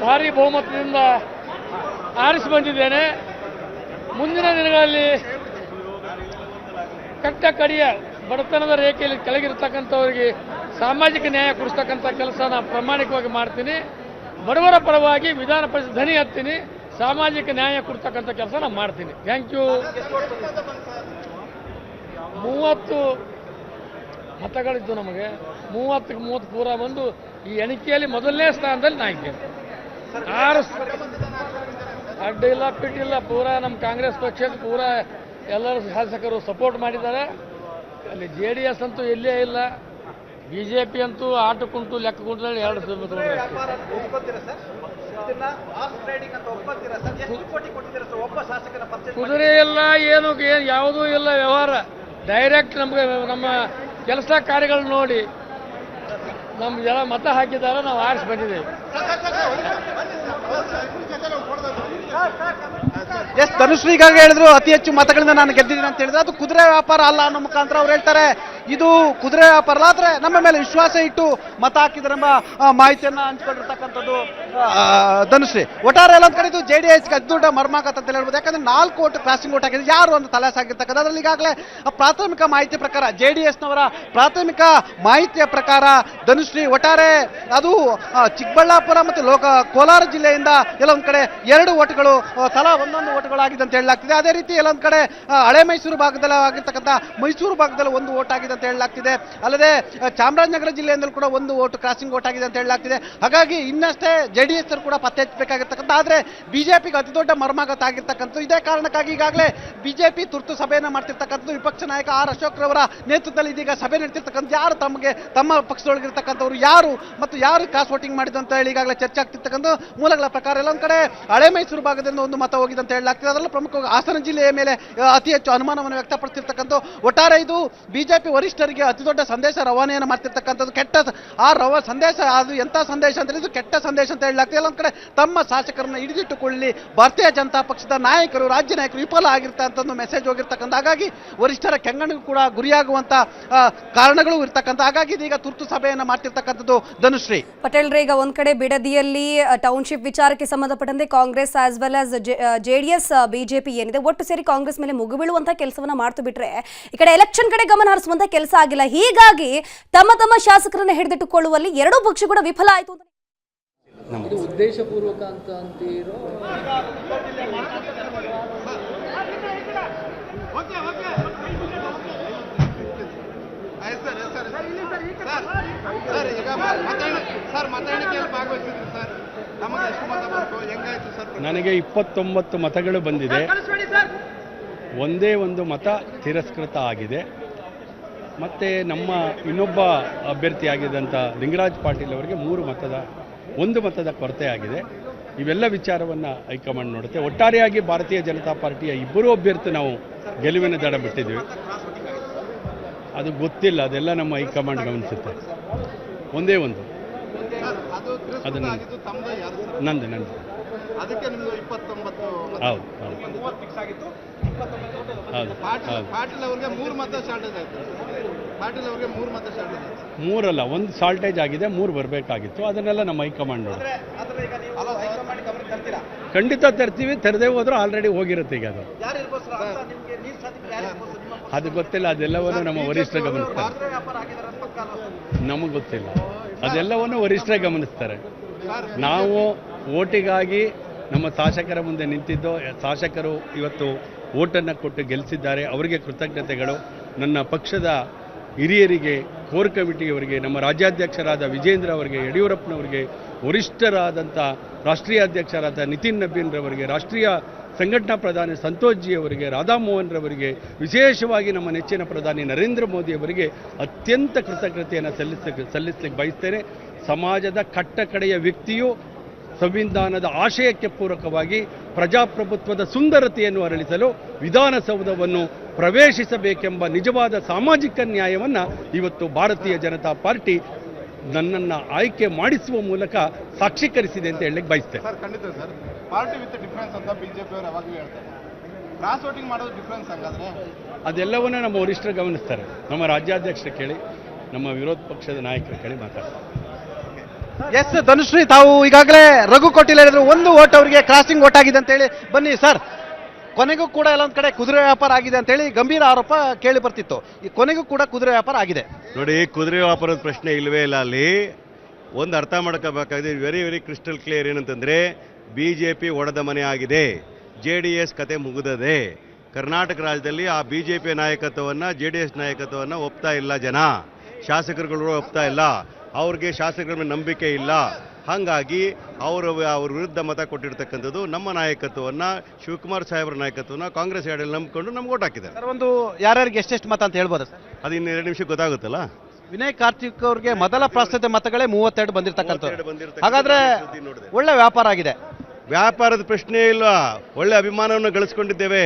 ಭಾರಿ ಬಹುಮತದಿಂದ ಆರಿಸಿ ಬಂದಿದ್ದೇನೆ. ಮುಂದಿನ ದಿನಗಳಲ್ಲಿ ಕಟ್ಟ ಕಡೆಯ ಬಡತನದ ರೇಖೆಯಲ್ಲಿ ಕೆಳಗಿರ್ತಕ್ಕಂಥವರಿಗೆ ಸಾಮಾಜಿಕ ನ್ಯಾಯ ಕೊಡಿಸ್ತಕ್ಕಂಥ ಕೆಲಸ ನಾನು ಪ್ರಾಮಾಣಿಕವಾಗಿ ಮಾಡ್ತೀನಿ. ಬಡವರ ಪರವಾಗಿ ವಿಧಾನ ಪರಿಷತ್ ಧ್ವನಿ ಹತ್ತೀನಿ, ಸಾಮಾಜಿಕ ನ್ಯಾಯ ಕೊಡ್ತಕ್ಕಂಥ ಕೆಲಸ ನಾನು ಮಾಡ್ತೀನಿ. Thank you. 30 ಮತಗಳಿದ್ದು ನಮಗೆ 30ಕ್ಕೆ 30 ಪೂರ ಬಂದು ಈ ಎಣಿಕೆಯಲ್ಲಿ ಮೊದಲನೇ ಸ್ಥಾನದಲ್ಲಿ ನಾ ಇದ್ದೇನೆ. 6 ಅಡ್ಡಿಲ್ಲ ಪಿಟ್ಟಿಲ್ಲ, ಪೂರ ನಮ್ಮ ಕಾಂಗ್ರೆಸ್ ಪಕ್ಷಕ್ಕೆ ಪೂರ ಎಲ್ಲರೂ ಶಾಸಕರು ಸಪೋರ್ಟ್ ಮಾಡಿದ್ದಾರೆ. ಅಲ್ಲಿ JDS ಅಂತೂ ಎಲ್ಲೇ ಇಲ್ಲ, BJP ಅಂತೂ ಆಟಕ್ಕುಂಟು ಲೆಕ್ಕಕ್ಕುಂಟು 2 ಕುದುರೆ ಇಲ್ಲ, ಏನು ಯಾವುದೂ ಇಲ್ಲ. ವ್ಯವಹಾರ ಡೈರೆಕ್ಟ್ ನಮಗೆ ನಮ್ಮ ಕೆಲಸ ಕಾರ್ಯಗಳು ನೋಡಿ ನಮ್ಮ ಜನ ಮತ ಹಾಕಿದ್ದಾರೆ, ನಾವು ಆರಿಸಿ ಬಂದಿದ್ದೇವೆ. ಎಸ್ ಧನುಶ್ರೀ ಈಗಾಗ ಹೇಳಿದ್ರು ಅತಿ ಹೆಚ್ಚು ಮತಗಳಿಂದ ನಾನು ಗೆದ್ದಿದ್ದೀನಿ ಅಂತ ಹೇಳಿದ್ರೆ ಅದು ಕುದುರೆ ವ್ಯಾಪಾರ ಅಲ್ಲ ಅನ್ನೋ ಮುಖಾಂತರ ಅವ್ರು ಹೇಳ್ತಾರೆ. ಇದು ಕುದುರೆ ವ್ಯಾಪಾರ ಅಲ್ಲ, ಆದ್ರೆ ನಮ್ಮ ಮೇಲೆ ವಿಶ್ವಾಸ ಇಟ್ಟು ಮತ ಹಾಕಿದ್ರೆ ಎಂಬ ಮಾಹಿತಿಯನ್ನ ಹಂಚಿಕೊಂಡಿರ್ತಕ್ಕಂಥದ್ದು ಧನುಶ್ರೀ. ಒಟ್ಟಾರೆ ಎಲ್ಲ ಕಡೆ ಇದು JDSಗೆ ಅತಿ ದೊಡ್ಡ ಮರ್ಮಾಘಾತ ಅಂತ ಹೇಳ್ಬೋದು. ಯಾಕಂದ್ರೆ 4 ಓಟ್ ಕ್ರಾಸಿಂಗ್ ಓಟ್ ಹಾಕಿದ್ರೆ ಯಾರು ಅಂತ ತಲೆ ಸಾಗಿರ್ತಕ್ಕಂಥ. ಅದರಲ್ಲಿ ಈಗಾಗಲೇ ಪ್ರಾಥಮಿಕ ಮಾಹಿತಿ ಪ್ರಕಾರ JDSನವರ ಪ್ರಾಥಮಿಕ ಮಾಹಿತಿಯ ಪ್ರಕಾರ ಧನುಶ್ರೀ ಒಟ್ಟಾರೆ ಅದು ಚಿಕ್ಕಬಳ್ಳಾಪುರ ಮತ್ತು ಕೋಲಾರ ಜಿಲ್ಲೆಯಿಂದ ಎಲ್ಲೊಂದ್ ಕಡೆ 2 ಓಟ್ಗಳು ತಲಾ 1 ಓಟ್ಗಳಾಗಿದೆ ಅಂತ ಹೇಳಲಾಗ್ತಿದೆ. ಅದೇ ರೀತಿ ಎಲ್ಲೊಂದ್ ಕಡೆ ಹಳೆ ಮೈಸೂರು ಭಾಗದಲ್ಲಿ ಆಗಿರ್ತಕ್ಕಂಥ ಮೈಸೂರು ಭಾಗದಲ್ಲಿ 1 ಓಟ್ ಆಗಿದೆ ಅಂತ ಹೇಳಲಾಗ್ತಿದೆ. ಅಲ್ಲದೆ ಚಾಮರಾಜನಗರ ಜಿಲ್ಲೆಯಿಂದಲೂ ಕೂಡ 1 ಓಟ್ ಕ್ರಾಸಿಂಗ್ ಓಟ್ ಆಗಿದೆ ಅಂತ ಹೇಳಲಾಗ್ತಿದೆ. ಹಾಗಾಗಿ ಇನ್ನಷ್ಟೇ JDS ಕೂಡ ಪತ್ತೆ ಹಚ್ಚಬೇಕಾಗಿರ್ತಕ್ಕಂಥ. ಆದ್ರೆ ಬಿಜೆಪಿಗೆ ಅತಿ ದೊಡ್ಡ ಮರ್ಮಾಘಾತ ಆಗಿರ್ತಕ್ಕಂಥದ್ದು. ಇದೇ ಕಾರಣಕ್ಕಾಗಿ ಈಗಾಗಲೇ ಬಿಜೆಪಿ ತುರ್ತು ಸಭೆಯನ್ನ ಮಾಡ್ತಿರ್ತಕ್ಕಂಥದ್ದು. ವಿಪಕ್ಷ ನಾಯಕ ಆರ್ ಅಶೋಕ್ ರವರ ನೇತೃತ್ವದಲ್ಲಿ ಇದೀಗ ಸಭೆ ನಡೆತಿರ್ತಕ್ಕಂಥ. ಯಾರು ತಮ್ಮ ಪಕ್ಷದೊಳಗಿರ್ತಕ್ಕಂಥವ್ರು ಯಾರು ಮತ್ತು ಯಾರು ಕ್ರಾಸ್ ವೋಟಿಂಗ್ ಮಾಡಿದ್ದು ಅಂತ ಹೇಳಿ ಈಗಾಗಲೇ ಚರ್ಚೆ ಆಗ್ತಿರ್ತಕ್ಕಂಥ. ಮೂಲಗಳ ಪ್ರಕಾರ ಎಲ್ಲೊಂದ್ ಕಡೆ ಹಳೆ ಮೈಸೂರು ಭಾಗದಿಂದ 1 ಮತ ಹೋಗಿದೆ ಅಂತ ಹೇಳಲಾಗ್ತಿದೆ. ಅದರಲ್ಲೂ ಪ್ರಮುಖವಾಗಿ ಹಾಸನ ಜಿಲ್ಲೆಯ ಮೇಲೆ ಅತಿ ಹೆಚ್ಚು ಅನುಮಾನವನ್ನು ವ್ಯಕ್ತಪಡಿಸಿರ್ತಕ್ಕಂಥ. ಒಟ್ಟಾರೆ ಇದು ಬಿಜೆಪಿ ವರಿಷ್ಠರಿಗೆ ಅತಿ ದೊಡ್ಡ ಸಂದೇಶ ರವಾನೆಯನ್ನು ಮಾಡ್ತಿರ್ತಕ್ಕಂಥದ್ದು. ಸಂದೇಶ ಅದು ಎಂತ ಸಂದೇಶ ಅಂತ ಇದು ಕೆಟ್ಟ ಸಂದೇಶ ಅಂತ ಹೇಳಲಾಗ್ತದೆ. ಎಲ್ಲೊಂದ್ ಕಡೆ ತಮ್ಮ ಶಾಸಕರನ್ನ ಹಿಡಿದಿಟ್ಟುಕೊಳ್ಳಿ ಭಾರತೀಯ ಜನತಾ ಪಕ್ಷದ ನಾಯಕರು, ರಾಜ್ಯ ನಾಯಕರು ವಿಫಲ ಆಗಿರ್ತಕ್ಕಂಥ ಮೆಸೇಜ್ ಹೋಗಿರ್ತಕ್ಕಂಥ. ಹಾಗಾಗಿ ವರಿಷ್ಠರ ಕೆಂಗಣಿಗೂ ಕೂಡ ಗುರಿಯಾಗುವಂತ ಕಾರಣಗಳು ಇರ್ತಕ್ಕಂಥ. ಹಾಗಾಗಿ ಇದೀಗ ತುರ್ತು ಸಭೆಯನ್ನ ಮಾಡ್ತಿರ್ತಕ್ಕಂಥದ್ದು ಧನುಶ್ರೀ. ಪಟೇಲ್ ಈಗ ಒಂದ್ ಕಡೆ ಬಿಡದಿಯಲ್ಲಿ ಟೌನ್ಶಿಪ್ ವಿಚಾರಕ್ಕೆ ಸಂಬಂಧಪಟ್ಟಂತೆ Congress as well as JDS BJP ಏನಿದೆ ಒಟ್ಟು ಸೇರಿ ಕಾಂಗ್ರೆಸ್ ಮೇಲೆ ಮುಗಿಬೀಳುವಂತಹ ಕೆಲಸವನ್ನ ಮಾಡ್ತು ಬಿಟ್ರೆ ಈ ಕಡೆ ಎಲೆಕ್ಷನ್ ಕಡೆ ಗಮನ ಹರಿಸುವಂತ ಕೆಲಸ ಆಗಿಲ್ಲ. ಹೀಗಾಗಿ ತಮ್ಮ ಶಾಸಕರನ್ನ ಹಿಡಿದಿಟ್ಟುಕೊಳ್ಳುವಲ್ಲಿ 2 ಪಕ್ಷ ಕೂಡ ವಿಫಲ ಆಯಿತು ಅಂತ. ಇದು ಉದ್ದೇಶಪೂರ್ವಕ ಅಂತ ಅಂತೀರೋ? ನನಗೆ 29 ಮತಗಳು ಬಂದಿದೆ. ಒಂದೇ ಒಂದು ಮತ ತಿರಸ್ಕೃತ ಆಗಿದೆ. ಮತ್ತು ನಮ್ಮ ಇನ್ನೊಬ್ಬ ಅಭ್ಯರ್ಥಿಯಾಗಿದ್ದಂಥ ಲಿಂಗರಾಜ್ ಪಾಟೀಲ್ ಅವರಿಗೆ 1 ಮತದ ಕೊರತೆ ಆಗಿದೆ. ಇವೆಲ್ಲ ವಿಚಾರವನ್ನು ಹೈಕಮಾಂಡ್ ನೋಡುತ್ತೆ. ಒಟ್ಟಾರೆಯಾಗಿ ಭಾರತೀಯ ಜನತಾ ಪಾರ್ಟಿಯ 2 ಅಭ್ಯರ್ಥಿ ನಾವು ಗೆಲುವಿನ ದಡ ಬಿಟ್ಟಿದ್ದೀವಿ. ಅದು ಗೊತ್ತಿಲ್ಲ, ಅದೆಲ್ಲ ನಮ್ಮ ಹೈಕಮಾಂಡ್ ಗಮನಿಸುತ್ತೆ. ಒಂದೇ ಒಂದು ಅದು ನಂದು ಅದಕ್ಕೆ ನಿಮ್ದು 29 ಹೌದು ಪಾಟೀಲ್ ಅವರಿಗೆ 3 ಮತ ಶಾರ್ಟೇಜ್ ಆಯ್ತು. ಪಾಟೀಲ್ ಅವರಿಗೆ 3 ಮತ ಶಾರ್ಟೇಜ್ ಆಯ್ತು. 3 ಅಲ್ಲ, 1 ಶಾರ್ಟೇಜ್ ಆಗಿದೆ, 3 ಬರಬೇಕಾಗಿತ್ತು. ಅದನ್ನೆಲ್ಲ ನಮ್ಮ ಹೈಕಮಾಂಡ್ ನೋಡಿ ಖಂಡಿತ ತರ್ತೀವಿ. ತರದೇ ಹೋದ್ರೂ ಆಲ್ರೆಡಿ ಹೋಗಿರುತ್ತೆ. ಈಗ ಅದು ಗೊತ್ತಿಲ್ಲ, ಅದೆಲ್ಲವನ್ನು ನಮ್ಮ ವರಿಷ್ಠರು ಗಮನಿಸ್ತಾರೆ. ನಮಗೆ ಗೊತ್ತಿಲ್ಲ, ಅದೆಲ್ಲವನ್ನು ವರಿಷ್ಠರೇ ಗಮನಿಸ್ತಾರೆ. ನಾವು ಓಟಿಗಾಗಿ ನಮ್ಮ ಶಾಸಕರ ಮುಂದೆ ನಿಂತಿದ್ದು, ಶಾಸಕರು ಇವತ್ತು ಓಟನ್ನು ಕೊಟ್ಟು ಗೆಲ್ಲಿಸಿದ್ದಾರೆ. ಅವರಿಗೆ ಕೃತಜ್ಞತೆಗಳು. ನನ್ನ ಪಕ್ಷದ ಹಿರಿಯರಿಗೆ, ಕೋರ್ ಕಮಿಟಿಯವರಿಗೆ, ನಮ್ಮ ರಾಜ್ಯಾಧ್ಯಕ್ಷರಾದ ವಿಜೇಂದ್ರ ಅವರಿಗೆ, ಯಡಿಯೂರಪ್ಪನವರಿಗೆ, ವರಿಷ್ಠರಾದಂಥ ರಾಷ್ಟ್ರೀಯ ಅಧ್ಯಕ್ಷರಾದ ನಿತಿನ್ ನಬೀನ್ರವರಿಗೆ, ರಾಷ್ಟ್ರೀಯ ಸಂಘಟನಾ ಪ್ರಧಾನಿ ಸಂತೋಷ್ ಜಿ ಅವರಿಗೆ, ರಾಧಾಮೋಹನ್ ರವರಿಗೆ, ವಿಶೇಷವಾಗಿ ನಮ್ಮ ನೆಚ್ಚಿನ ಪ್ರಧಾನಿ ನರೇಂದ್ರ ಮೋದಿ ಅವರಿಗೆ ಅತ್ಯಂತ ಕೃತಜ್ಞತೆಯನ್ನು ಸಲ್ಲಿಸಲಿಕ್ಕೆ ಬಯಸ್ತೇನೆ. ಸಮಾಜದ ಕಟ್ಟಕಡೆಯ ವ್ಯಕ್ತಿಯು ಸಂವಿಧಾನದ ಆಶಯಕ್ಕೆ ಪೂರಕವಾಗಿ ಪ್ರಜಾಪ್ರಭುತ್ವದ ಸುಂದರತೆಯನ್ನು ಅರಳಿಸಲು ವಿಧಾನಸೌಧವನ್ನು ಪ್ರವೇಶಿಸಬೇಕೆಂಬ ನಿಜವಾದ ಸಾಮಾಜಿಕ ನ್ಯಾಯವನ್ನು ಇವತ್ತು ಭಾರತೀಯ ಜನತಾ ಪಾರ್ಟಿ ನನ್ನನ್ನು ಆಯ್ಕೆ ಮಾಡಿಸುವ ಮೂಲಕ ಸಾಕ್ಷೀಕರಿಸಿದೆ ಅಂತ ಹೇಳಲಿಕ್ಕೆ ಬಯಸ್ತೇನೆ. ಸರ್, ಖಂಡಿತ ಸರ್. ಪಾರ್ಟಿ ವಿತ್ ಡಿಫರೆನ್ಸ್ ಅಂತ ಬಿಜೆಪಿ ಅವರು ಯಾವಾಗಲೂ ಹೇಳ್ತಾರೆ. ಕ್ರಾಸ್ ವೋಟಿಂಗ್ ಮಾಡೋದು ಡಿಫರೆನ್ಸ್ ಹಂಗಾದ್ರೆ ಅದೆಲ್ಲವನ್ನ ನಮ್ಮ ವರಿಷ್ಠರು ಗಮನಿಸ್ತಾರೆ. ನಮ್ಮ ರಾಜ್ಯಾಧ್ಯಕ್ಷರು ಕೇಳಿ, ನಮ್ಮ ವಿರೋಧ ಪಕ್ಷದ ನಾಯಕರು ಕೇಳಿ ಮಾತಾಡ್ತಾರೆ. ಎಸ್ ಧನುಶ್ರೀ, ತಾವು ಈಗಾಗಲೇ ರಘು ಕೊಟ್ಟಿಲ್ಲ ಹೇಳಿದ್ರು ಒಂದು ಓಟ್ ಅವರಿಗೆ ಕ್ರಾಸಿಂಗ್ ಓಟ್ ಆಗಿದೆ ಅಂತ ಹೇಳಿ. ಬನ್ನಿ ಸರ್, ಕೊನೆಗೂ ಕೂಡ ಎಲ್ಲೊಂದ್ ಕಡೆ ಕುದುರೆ ವ್ಯಾಪಾರ ಆಗಿದೆ ಅಂತ ಹೇಳಿ ಗಂಭೀರ ಆರೋಪ ಕೇಳಿ ಬರ್ತಿತ್ತು. ಈ ಕೊನೆಗೂ ಕೂಡ ಕುದುರೆ ವ್ಯಾಪಾರ ಆಗಿದೆ. ನೋಡಿ, ಕುದುರೆ ವ್ಯಾಪಾರದ ಪ್ರಶ್ನೆ ಇಲ್ವೇ ಇಲ್ಲ. ಅಲ್ಲಿ ಒಂದು ಅರ್ಥ ಮಾಡ್ಕೋಬೇಕಾಗಿದೆ, ವೆರಿ ವೆರಿ ಕ್ರಿಸ್ಟಲ್ ಕ್ಲಿಯರ್. ಏನಂತಂದ್ರೆ BJP ಒಡೆದ ಮನೆ ಆಗಿದೆ, JDS ಕತೆ ಮುಗಿದದೆ. ಕರ್ನಾಟಕ ರಾಜ್ಯದಲ್ಲಿ ಆ BJP ನಾಯಕತ್ವವನ್ನು JDS ನಾಯಕತ್ವವನ್ನು ಒಪ್ತಾ ಇಲ್ಲ ಜನ, ಶಾಸಕರುಗಳು ಒಪ್ತಾ ಇಲ್ಲ, ಅವ್ರಿಗೆ ಶಾಸಕರ ಮೇಲೆ ನಂಬಿಕೆ ಇಲ್ಲ. ಹಾಗಾಗಿ ಅವ್ರ ವಿರುದ್ಧ ಮತ ಕೊಟ್ಟಿರ್ತಕ್ಕಂಥದ್ದು ನಮ್ಮ ನಾಯಕತ್ವವನ್ನು, ಶಿವಕುಮಾರ್ ಸಾಹೇಬ್ರ ನಾಯಕತ್ವವನ್ನು ಕಾಂಗ್ರೆಸ್ ಎರಡಲ್ಲಿ ನಂಬಿಕೊಂಡು ನಮ್ಗೆ ಓಟ್ ಹಾಕಿದ್ದಾರೆ. ಸರ್, ಒಂದು ಯಾರ್ಯಾರಿಗೆ ಎಷ್ಟೆಷ್ಟು ಮತ ಅಂತ ಹೇಳ್ಬೋದಾ ಸರ್? ಅದು ಇನ್ನು 2 ನಿಮಿಷ ಗೊತ್ತಾಗುತ್ತಲ್ಲ. ವಿನಯ್ ಕಾರ್ತಿಕ್ ಅವ್ರಿಗೆ ಮೊದಲ ಪ್ರಾಶಸ್ತ್ಯ ಮತಗಳೇ 32 ಬಂದಿರತಕ್ಕಂಥದ್ದು. 32 ಹಾಗಾದ್ರೆ ಸುದ್ದಿ ನೋಡಿದೆ. ಒಳ್ಳೆ ವ್ಯಾಪಾರ ಆಗಿದೆ. ವ್ಯಾಪಾರದ ಪ್ರಶ್ನೆ ಇಲ್ಲ, ಒಳ್ಳೆ ಅಭಿಮಾನವನ್ನು ಗಳಿಸ್ಕೊಂಡಿದ್ದೇವೆ,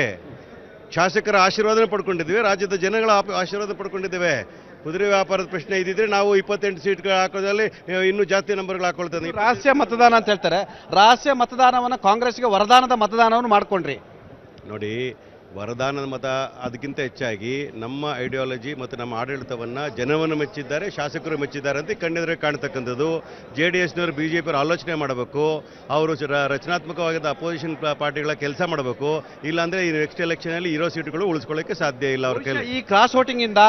ಶಾಸಕರ ಆಶೀರ್ವಾದನ ಪಡ್ಕೊಂಡಿದ್ದೇವೆ, ರಾಜ್ಯದ ಜನಗಳ ಆಶೀರ್ವಾದ ಪಡ್ಕೊಂಡಿದ್ದೇವೆ. ಕುದುರೆ ವ್ಯಾಪಾರದ ಪ್ರಶ್ನೆ ಇದ್ದಿದ್ರೆ ನಾವು 28 ಸೀಟ್ಗಳು ಹಾಕೋದ್ರಲ್ಲಿ ಇನ್ನೂ ಜಾಸ್ತಿ ನಂಬರ್ಗಳು ಹಾಕೊಳ್ತೇವೆ. ರಹಸ್ಯ ಮತದಾನ ಅಂತ ಹೇಳ್ತಾರೆ. ರಹಸ್ಯ ಮತದಾನವನ್ನು ಕಾಂಗ್ರೆಸ್ಗೆ ವರದಾನದ ಮತದಾನವನ್ನು ಮಾಡ್ಕೊಂಡ್ರಿ. ನೋಡಿ, ವರದಾನದ ಮತ ಅದಕ್ಕಿಂತ ಹೆಚ್ಚಾಗಿ ನಮ್ಮ ಐಡಿಯಾಲಜಿ ಮತ್ತು ನಮ್ಮ ಆಡಳಿತವನ್ನು ಜನವನ್ನು ಮೆಚ್ಚಿದ್ದಾರೆ, ಶಾಸಕರು ಮೆಚ್ಚಿದ್ದಾರೆ ಅಂತ ಕಣ್ಣೆದುರಿಗೆ ಕಾಣ್ತಕ್ಕಂಥದ್ದು. JDSನವರು BJP ಆಲೋಚನೆ ಮಾಡಬೇಕು, ಅವರು ರಚನಾತ್ಮಕವಾದ ಅಪೋಸಿಷನ್ ಪಾರ್ಟಿಗಳ ಕೆಲಸ ಮಾಡಬೇಕು. ಇಲ್ಲಾಂದರೆ ಈ ನೆಕ್ಸ್ಟ್ ಎಲೆಕ್ಷನಲ್ಲಿ ಇರೋ ಸೀಟುಗಳು ಉಳಿಸ್ಕೊಳ್ಳೋಕ್ಕೆ ಸಾಧ್ಯ ಇಲ್ಲ ಅವ್ರ ಕೈಲಿ. ಈ ಕ್ರಾಸ್ ವೋಟಿಂಗ್ ಇಂದ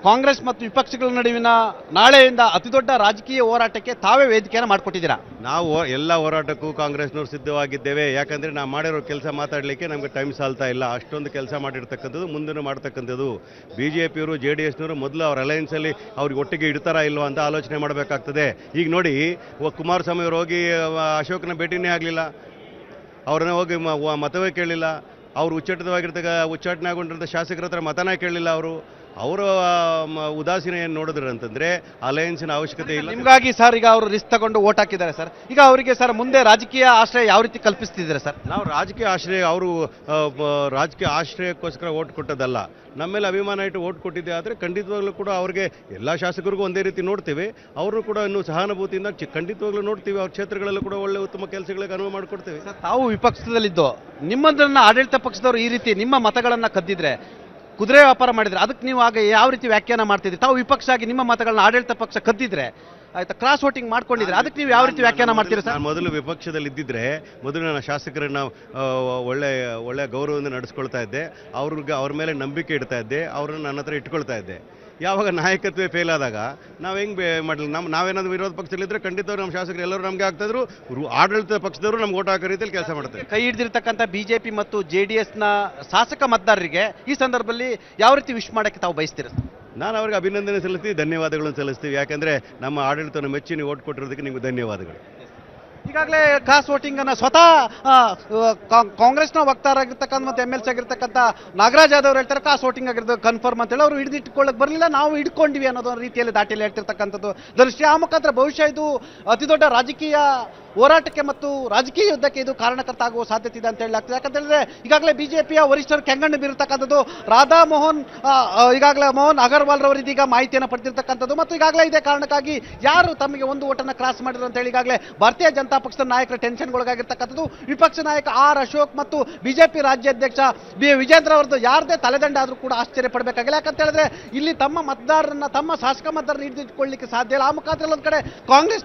ಕಾಂಗ್ರೆಸ್ ಮತ್ತು ವಿಪಕ್ಷಗಳ ನಡುವಿನ ನಾಳೆಯಿಂದ ಅತಿದೊಡ್ಡ ರಾಜಕೀಯ ಹೋರಾಟಕ್ಕೆ ತಾವೇ ವೇದಿಕೆಯನ್ನು ಮಾಡಿಕೊಟ್ಟಿದ್ದೀರಾ. ನಾವು ಎಲ್ಲ ಹೋರಾಟಕ್ಕೂ ಕಾಂಗ್ರೆಸ್ನವ್ರು ಸಿದ್ಧವಾಗಿದ್ದೇವೆ. ಯಾಕಂದರೆ ನಾವು ಮಾಡಿರೋ ಕೆಲಸ ಮಾತಾಡಲಿಕ್ಕೆ ನಮಗೆ ಟೈಮ್ ಸಾಲ್ತಾ ಇಲ್ಲ. ಅಷ್ಟೊಂದು ಕೆಲಸ ಮಾಡಿರ್ತಕ್ಕಂಥದ್ದು, ಮುಂದೂ ಮಾಡ್ತಕ್ಕಂಥದ್ದು. BJPಯವರು JDSನವರು ಮೊದಲು ಅವ್ರ ಅಲಯನ್ಸಲ್ಲಿ ಅವ್ರಿಗೆ ಒಟ್ಟಿಗೆ ಇಡ್ತಾರಾ ಇಲ್ವಾ ಅಂತ ಆಲೋಚನೆ ಮಾಡಬೇಕಾಗ್ತದೆ. ಈಗ ನೋಡಿ, ಕುಮಾರಸ್ವಾಮಿ ಅವರು ಹೋಗಿ ಅಶೋಕನ ಭೇಟಿನೇ ಆಗಲಿಲ್ಲ, ಅವ್ರನ್ನ ಹೋಗಿ ಮತವೇ ಕೇಳಲಿಲ್ಲ. ಅವರು ಉಚ್ಚಾಟನೆ ಆಗೊಂಡಿರೋ ಶಾಸಕರ ಹತ್ರ ಮತನ ಕೇಳಲಿಲ್ಲ. ಅವರ ಉದಾಸೀನ ಏನು ನೋಡಿದ್ರು ಅಂತಂದ್ರೆ ಅಲಯನ್ಸಿನ ಅವಶ್ಯಕತೆ ಇಲ್ಲ. ನಿಮ್ಗಾಗಿ ಸರ್ ಈಗ ಅವರು ರಿಸ್ಕ್ ತಗೊಂಡು ಓಟ್ ಹಾಕಿದ್ದಾರೆ ಸರ್. ಈಗ ಅವರಿಗೆ ಸರ್ ಮುಂದೆ ರಾಜಕೀಯ ಆಶ್ರಯ ಯಾವ ರೀತಿ ಕಲ್ಪಿಸ್ತಿದ್ದಾರೆ ಸರ್? ನಾವು ರಾಜಕೀಯ ಆಶ್ರಯ, ಅವರು ರಾಜಕೀಯ ಆಶ್ರಯಕ್ಕೋಸ್ಕರ ಓಟ್ ಕೊಟ್ಟದಲ್ಲ, ನಮ್ಮ ಮೇಲೆ ಅಭಿಮಾನ ಇಟ್ಟು ಓಟ್ ಕೊಟ್ಟಿದ್ದೆ. ಆದರೆ ಖಂಡಿತವಾಗ್ಲೂ ಕೂಡ ಅವ್ರಿಗೆ ಎಲ್ಲ ಶಾಸಕರಿಗೂ ಒಂದೇ ರೀತಿ ನೋಡ್ತೀವಿ, ಅವರು ಕೂಡ ಇನ್ನೂ ಸಹಾನುಭೂತಿಯಿಂದ ಖಂಡಿತವಾಗ್ಲೂ ನೋಡ್ತೀವಿ. ಅವ್ರ ಕ್ಷೇತ್ರಗಳಲ್ಲೂ ಕೂಡ ಒಳ್ಳೆ ಉತ್ತಮ ಕೆಲಸಗಳಿಗೆ ಅನುವು ಮಾಡಿಕೊಡ್ತೀವಿ. ತಾವು ವಿಪಕ್ಷದಲ್ಲಿದ್ದು ನಿಮ್ಮದನ್ನ ಆಡಳಿತ ಪಕ್ಷದವರು ಈ ರೀತಿ ನಿಮ್ಮ ಮತಗಳನ್ನ ಕದ್ದಿದ್ರೆ, ಕುದುರೆ ವ್ಯಾಪಾರ ಮಾಡಿದ್ರೆ, ಅದಕ್ಕೆ ನೀವು ಆಗ ಯಾವ ರೀತಿ ವ್ಯಾಖ್ಯಾನ ಮಾಡ್ತಿದ್ರಿ? ತಾವು ವಿಪಕ್ಷ ಆಗಿ ನಿಮ್ಮ ಮತಗಳನ್ನ ಆಡಳಿತ ಪಕ್ಷ ಕದ್ದಿದ್ರೆ, ಆಯ್ತಾ, ಕ್ರಾಸ್ ವೋಟಿಂಗ್ ಮಾಡ್ಕೊಂಡಿದ್ರೆ, ಅದಕ್ಕೆ ನೀವು ಯಾವ ರೀತಿ ವ್ಯಾಖ್ಯಾನ ಮಾಡ್ತೀರಾ ಸರ್? ನಾನು ಮೊದಲು ವಿಪಕ್ಷದಲ್ಲಿ ಇದ್ದಿದ್ರೆ ಮೊದಲು ನನ್ನ ಶಾಸಕರನ್ನ ಒಳ್ಳೆ ಗೌರವದಿಂದ ನಡೆಸ್ಕೊಳ್ತಾ ಇದ್ದೆ, ಅವ್ರ ಮೇಲೆ ನಂಬಿಕೆ ಇಡ್ತಾ ಇದ್ದೆ, ಅವ್ರನ್ನ ನನ್ನ ಹತ್ರ ಇಟ್ಕೊಳ್ತಾ ಇದ್ದೆ. ಯಾವಾಗ ನಾಯಕತ್ವ ಫೇಲ್ ಆದಾಗ ನಾವು ಹೆಂಗೆ ಮಾಡಲಿ? ನಾವೇನಾದ್ರು ವಿರೋಧ ಪಕ್ಷದಲ್ಲಿದ್ದರೆ ಖಂಡಿತವ್ರು ನಮ್ಮ ಶಾಸಕರು ಎಲ್ಲರೂ ನಮಗೆ ಆಗ್ತಾಯಿದ್ರು, ಆಡಳಿತ ಪಕ್ಷದವರು ನಮ್ಗೆ ಓಟ್ ಹಾಕೋ ರೀತಿಯಲ್ಲಿ ಕೆಲಸ ಮಾಡ್ತಾರೆ. ಕೈ ಹಿಡಿದಿರ್ತಕ್ಕಂಥ BJP ಮತ್ತು JDSನ ಶಾಸಕ ಮತದಾರರಿಗೆ ಈ ಸಂದರ್ಭದಲ್ಲಿ ಯಾವ ರೀತಿ ವಿಶ್ ಮಾಡೋಕ್ಕೆ ತಾವು ಬಯಸ್ತೀರಾ? ನಾನು ಅವ್ರಿಗೆ ಅಭಿನಂದನೆ ಸಲ್ಲಿಸ್ತೀವಿ, ಧನ್ಯವಾದಗಳನ್ನು ಸಲ್ಲಿಸ್ತೀವಿ. ಯಾಕಂದರೆ ನಮ್ಮ ಆಡಳಿತವನ್ನು ಮೆಚ್ಚಿ ನೀವು ಓಟ್ ಕೊಟ್ಟಿರೋದಕ್ಕೆ ನಿಮಗೆ ಧನ್ಯವಾದಗಳು. ಈಗಾಗಲೇ ಕ್ರಾಸ್ ವೋಟಿಂಗ್ ಅನ್ನ ಸ್ವತಃ ಕಾಂಗ್ರೆಸ್ನ ವಕ್ತಾರ ಆಗಿರ್ತಕ್ಕಂಥ ಮತ್ತು MLC ಆಗಿರ್ತಕ್ಕಂಥ ನಾಗರಾಜ್ ಯಾದವ್ ಹೇಳ್ತಾರೆ ಕ್ರಾಸ್ ವೋಟಿಂಗ್ ಆಗಿರೋದು ಕನ್ಫರ್ಮ್ ಅಂತ ಹೇಳಿ. ಅವರು ಹಿಡಿದಿಟ್ಕೊಳ್ಳಕ್ಕೆ ಬರಲಿಲ್ಲ, ನಾವು ಹಿಡ್ಕೊಂಡಿವಿ ಅನ್ನೋದು ರೀತಿಯಲ್ಲಿ ದಾಟಿಯಲ್ಲಿ ಹೇಳ್ತಿರ್ತಕ್ಕಂಥದ್ದು. ದೃಷ್ಟಿ ಆ ಮುಖಾಂತರ ಬಹುಶಃ ಇದು ಅತಿ ದೊಡ್ಡ ರಾಜಕೀಯ ಹೋರಾಟಕ್ಕೆ ಮತ್ತು ರಾಜಕೀಯ ಯುದ್ಧಕ್ಕೆ ಇದು ಕಾರಣಕರ್ತ ಆಗುವ ಸಾಧ್ಯತೆ ಇದೆ ಅಂತ ಹೇಳಲಾಗ್ತದೆ. ಯಾಕಂತ ಹೇಳಿದ್ರೆ ಈಗಾಗಲೇ BJPಯ ವರಿಷ್ಠರು ಕೆಂಗಣ್ಣು ಬೀರತಕ್ಕಂಥದ್ದು. ರಾಧಾ ಮೋಹನ್ ಈಗಾಗಲೇ ಮೋಹನ್ ಅಗರ್ವಾಲ್ ರವರು ಇದೀಗ ಮಾಹಿತಿಯನ್ನು ಪಡೆದಿರ್ತಕ್ಕಂಥದ್ದು. ಮತ್ತು ಈಗಾಗಲೇ ಇದೇ ಕಾರಣಕ್ಕಾಗಿ ಯಾರು ತಮಗೆ ಒಂದು ಓಟನ್ನು ಕ್ರಾಸ್ ಮಾಡಿದ್ರು ಅಂತ ಹೇಳಿ ಈಗಾಗಲೇ ಭಾರತೀಯ ಜನತಾ ಪಕ್ಷದ ನಾಯಕರ ಟೆನ್ಷನ್ಗೊಳಗಾಗಿರ್ತಕ್ಕಂಥದ್ದು. ವಿಪಕ್ಷ ನಾಯಕ R ಅಶೋಕ್ ಮತ್ತು BJP ರಾಜ್ಯಾಧ್ಯಕ್ಷ B ವಿಜೇಂದ್ರ ಅವರದ್ದು ಯಾರದೇ ತಲೆದಂಡ ಆದರೂ ಕೂಡ ಆಶ್ಚರ್ಯ ಪಡಬೇಕಾಗಿಲ್ಲ. ಯಾಕಂತ ಹೇಳಿದ್ರೆ ಇಲ್ಲಿ ತಮ್ಮ ಮತದಾರರನ್ನ, ತಮ್ಮ ಶಾಸಕ ಮತದಾರರನ್ನ ಹಿಡಿದಿಟ್ಕೊಳ್ಳಿಕ್ಕೆ ಸಾಧ್ಯ ಇಲ್ಲ. ಆ ಮುಖಾಂತರ ಒಂದು ಕಡೆ ಕಾಂಗ್ರೆಸ್